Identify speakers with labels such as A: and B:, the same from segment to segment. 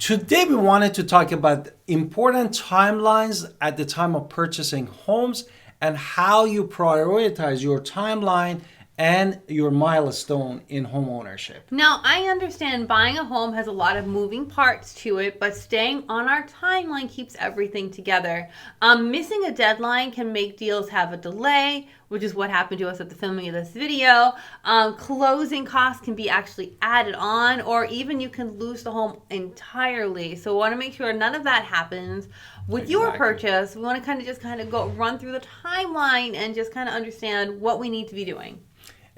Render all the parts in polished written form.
A: Today we wanted to talk about important timelines at the time of purchasing homes and how you prioritize your timeline and your milestone in home ownership.
B: Now, I understand buying a home has a lot of moving parts to it, but staying on our timeline keeps everything together. Missing a deadline can make deals have a delay, which is what happened to us at the filming of this video. Closing costs can be actually added on, or even you can lose the home entirely. So we want to make sure none of that happens with your purchase. We want to kind of go run through the timeline and just kind of understand what we need to be doing.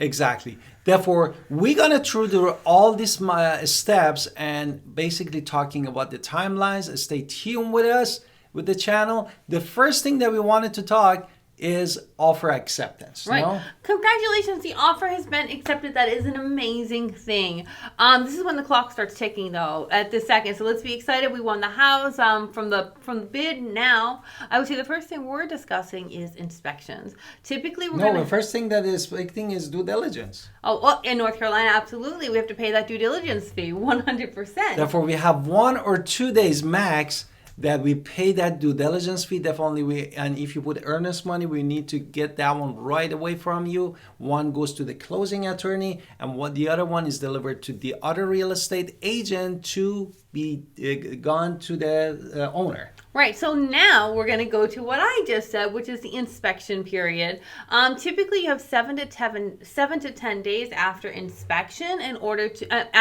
A: Exactly. Therefore, we're going to through all these steps and basically talking about the timelines. Stay tuned with us, with the channel. The first thing that we wanted to talk is offer acceptance.
B: Right.
A: No?
B: Congratulations, the offer has been accepted. That is an amazing thing. This is when the clock starts ticking though, at this second. So let's be excited. We won the house from the bid. Now, I would say the first thing we're discussing is inspections. Typically,
A: the first thing that is big thing is due diligence.
B: Oh, well, in North Carolina, absolutely. We have to pay that due diligence fee, 100%.
A: Therefore, we have 1 or 2 days max that we pay that due diligence fee. Definitely, and if you put earnest money, we need to get that one right away from you. One goes to the closing attorney, and the other one is delivered to the other real estate agent to be gone to the owner.
B: Right, so now we're going to go to what I just said, which is the inspection period. Typically, you have 7 to 10 days after inspection in order to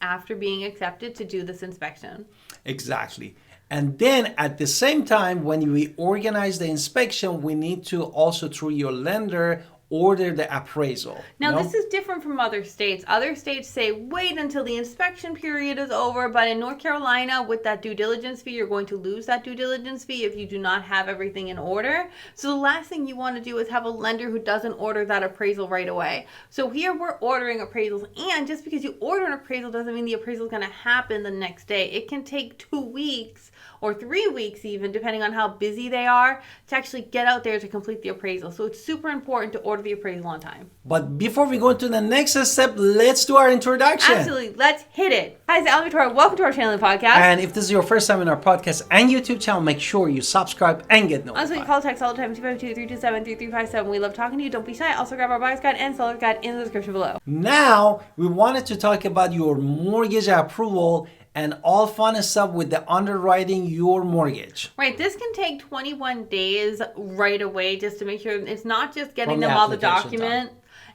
B: after being accepted to do this inspection.
A: Exactly. And then at the same time, when we organize the inspection, we need to also, through your lender, order the appraisal.
B: Now, this is different from other states. Other states say wait until the inspection period is over, but in North Carolina, with that due diligence fee, you're going to lose that due diligence fee if you do not have everything in order. So the last thing you want to do is have a lender who doesn't order that appraisal right away. So here we're ordering appraisals, and just because you order an appraisal doesn't mean the appraisal is going to happen the next day. It can take 2 weeks or 3 weeks even, depending on how busy they are, to actually get out there to complete the appraisal. So it's super important to order the appraisal on time.
A: But before we go to the next step, let's do our introduction.
B: Absolutely. Let's hit it. Hi, it's Victoria. Welcome to our channel and podcast.
A: And if this is your first time in our podcast and YouTube channel, make sure you subscribe and get notified.
B: Also, you call text all the time, 252-327-3357. We love talking to you. Don't be shy. Also, grab our buyer's guide and seller's guide in the description below.
A: Now, we wanted to talk about your mortgage approval and all fun stuff with the underwriting your mortgage.
B: Right, this can take 21 days right away just to make sure it's not just getting them all the document.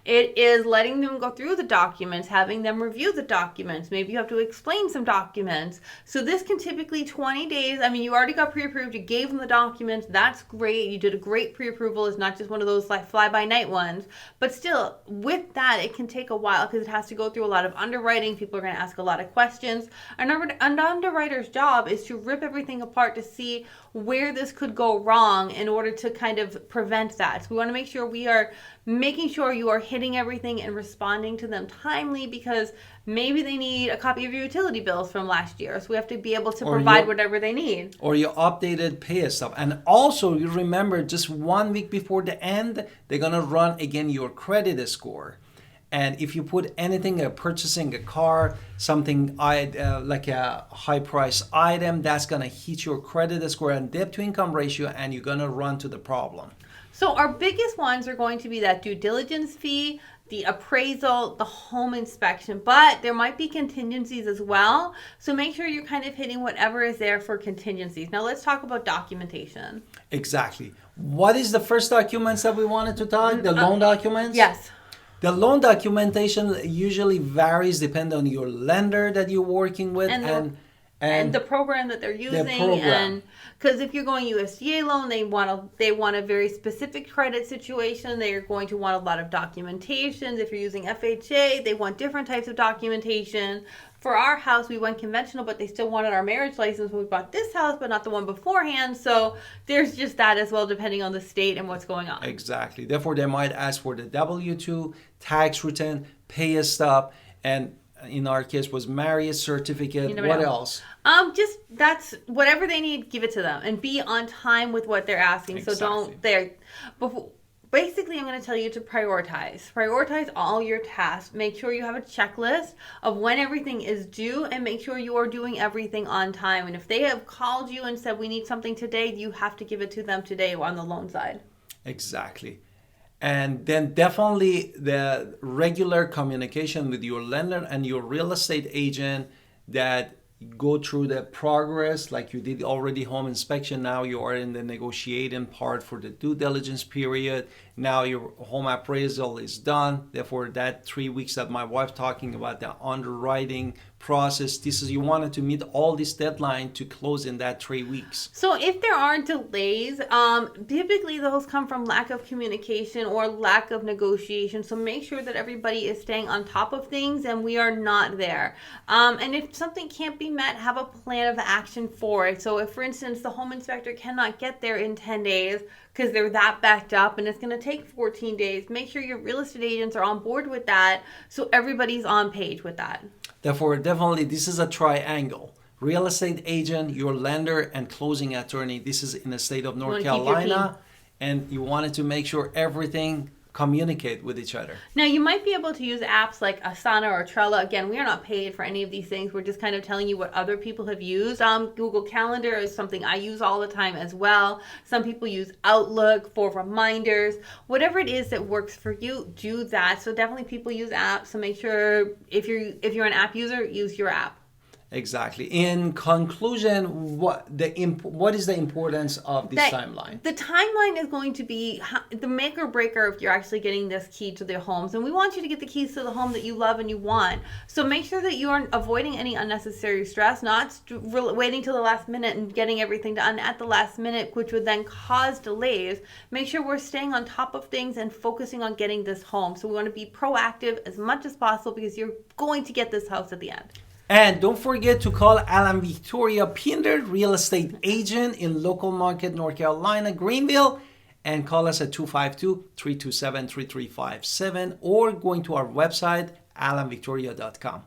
B: It is letting them go through the documents, having them review the documents. Maybe you have to explain some documents. So this can typically 20 days. I mean, you already got pre-approved. You gave them the documents. That's great. You did a great pre-approval. It's not just one of those like fly-by-night ones. But still, with that, it can take a while because it has to go through a lot of underwriting. People are going to ask a lot of questions. An underwriter's job is to rip everything apart to see where this could go wrong in order to kind of prevent that. So we want to make sure we are making sure you are hitting everything and responding to them timely, because maybe they need a copy of your utility bills from last year. So we have to be able to provide whatever they need.
A: Or your updated pay stuff. And also, you remember, just 1 week before the end, they're going to run again your credit score. And if you put anything, purchasing a car, something like a high price item, that's going to hit your credit score and debt to income ratio, and you're going to run to the problem.
B: So our biggest ones are going to be that due diligence fee, the appraisal, the home inspection, but there might be contingencies as well. So make sure you're kind of hitting whatever is there for contingencies. Now let's talk about documentation.
A: Exactly. What is the first documents that we wanted to talk? The loan documents?
B: Yes.
A: The loan documentation usually varies depending on your lender that you're working with and
B: the program that they're using. And because if you're going USDA loan, they want a very specific credit situation. They are going to want a lot of documentation. If you're using FHA, they want different types of documentation. For our house, we went conventional, but they still wanted our marriage license when we bought this house, but not the one beforehand. So there's just that as well, depending on the state and what's going on.
A: Exactly. Therefore, they might ask for the W-2, tax return, pay stub, and in our case was marriage certificate. What else?
B: Just that's whatever they need, give it to them and be on time with what they're asking.
A: Exactly.
B: So don't basically I'm going to tell you to prioritize all your tasks. Make sure you have a checklist of when everything is due, and make sure you are doing everything on time. And if they have called you and said we need something today, you have to give it to them today on the loan side.
A: Exactly. And then definitely the regular communication with your lender and your real estate agent, that go through the progress, like you did already home inspection. Now you are in the negotiating part for the due diligence period. Now your home appraisal is done. Therefore, that 3 weeks that my wife talking about, the underwriting process, this is, you wanted to meet all this deadline to close in that 3 weeks.
B: So if there are delays, typically those come from lack of communication or lack of negotiation. So make sure that everybody is staying on top of things, and we are not there. And if something can't be met, have a plan of action for it. So if, for instance, the home inspector cannot get there in 10 days because they're that backed up and it's going to take 14 days, make sure your real estate agents are on board with that, so everybody's on page with that.
A: Therefore, definitely this is a triangle. Real estate agent, your lender, and closing attorney. This is in the state of North Carolina. And you wanted to make sure everything communicate with each other.
B: Now, you might be able to use apps like Asana or Trello. Again, we are not paid for any of these things. We're just kind of telling you what other people have used. Google Calendar is something I use all the time as well. Some people use Outlook for reminders. Whatever it is that works for you, do that. So definitely people use apps. So make sure if you're an app user, use your app.
A: Exactly. In conclusion, what is the importance of this timeline?
B: The timeline is going to be the make or breaker if you're actually getting this key to their homes. And we want you to get the keys to the home that you love and you want. So make sure that you are avoiding any unnecessary stress, not waiting till the last minute and getting everything done at the last minute, which would then cause delays. Make sure we're staying on top of things and focusing on getting this home. So we want to be proactive as much as possible, because you're going to get this house at the end.
A: And don't forget to call Alan Victoria Pinder, real estate agent in local market, North Carolina, Greenville, and call us at 252-327-3357, or going to our website, alanvictoria.com.